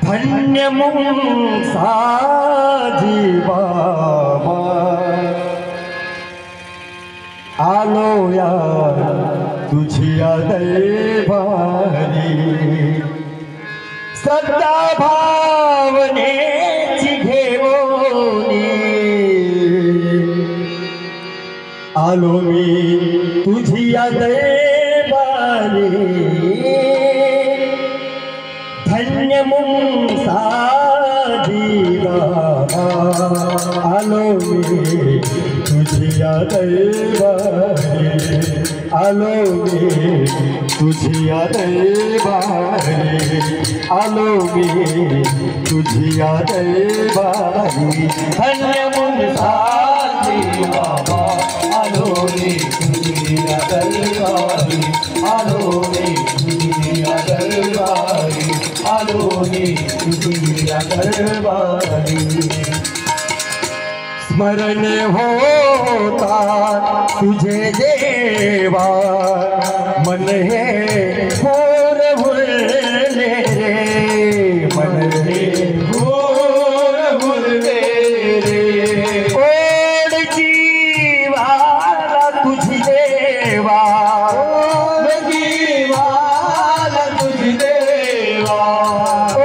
धन्य मुंगसा जीवा आलो या तुझिया दैवारी श्रद्धा भावनेची घेऊनी आलो मी तुझिया दैवारी धन्य मुंगसा जीवा आलो मी तुझिया दैवारी आलो मी तुझिया दैवारी आलो मी तुझिया दैवारी धन्य मुंगसा जीवा आलो मी तुझिया दैवारी आलो मी तुझिया दैवारी आलो मी तुझिया दैवारी स्मरण होता तुझे देवा मन हे घोर भुलले रे मन हे घोर भुलले रे ओढ जीवाला तुझी देवा जीवाला तुझी देवा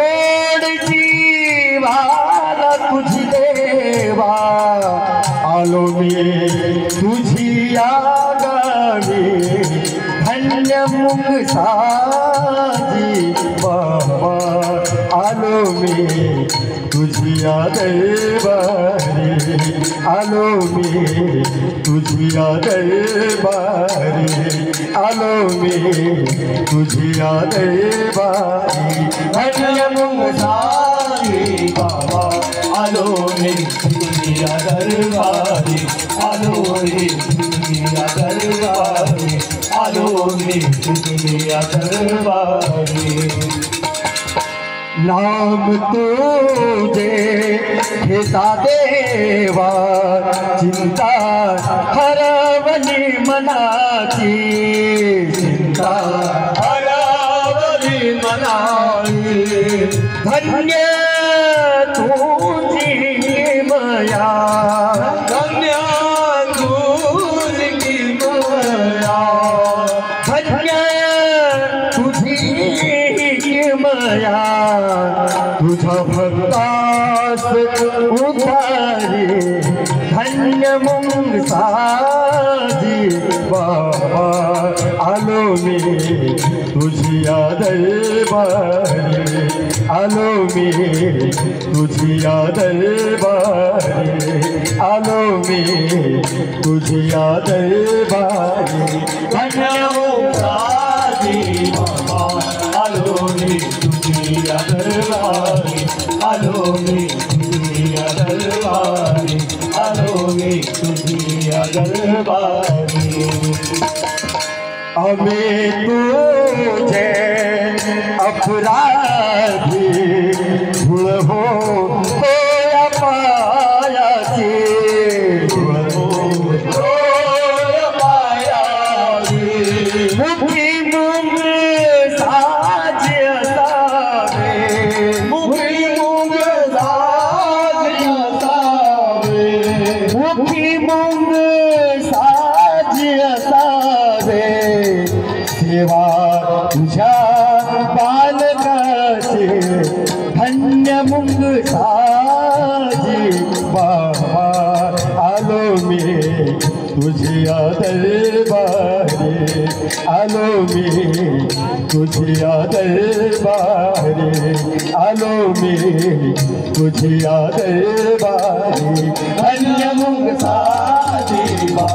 ओढ जीवाला तुझी देवा आलो मी तुझिया गावी धन्य मुंगसा जीवा आलो मी तुझिया दैवारी आलो मी तुझिया दैवारी आलो मी तुझिया दैवारी धन्य मुंगसा जीवा आलो मी तुझिया दरबारी आलो मी तुझिया दरबारी आलो मी तुझिया दरबारी नाम तुझे घेता देवा चिंता हरवली मनाची चिंता हरवली मनाची धन्य तुझी मया धन्य तुझी मया धन्य तुझी मया तुझा भक्तास उधारी धन्य मुंगसा जीवा आलो मी तुझिया दैवारी आलो मी तुझिया दैवारी आलो मी तुझिया दैवारी धन्य मुंगसा जीवा आलो मी तुझिया दरबारी आलो मी तुझिया दरबारी आलो मी तुझिया दरबारी हमें तुझे अपराधी भूल हो तो पायाची भूल हो तो पायाची मुखी मुंग साज असावे मुखी मुंग साज असावे मुखी मुंग साज असावे सेवा तुझ्या बालकाचे धन्य मुंगसा जीवा आलो मी तुझिया दरबारी आलो मी तुझिया दरबारी आलो मी तुझिया दरबारी धन्य मुंगसा जीवा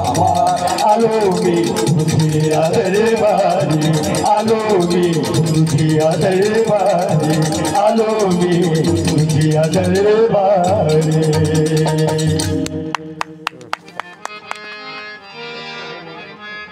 आलो मी तुझिया दरबारी आलो मी तुझिया दरबारी आलो मी तुझिया दरबारी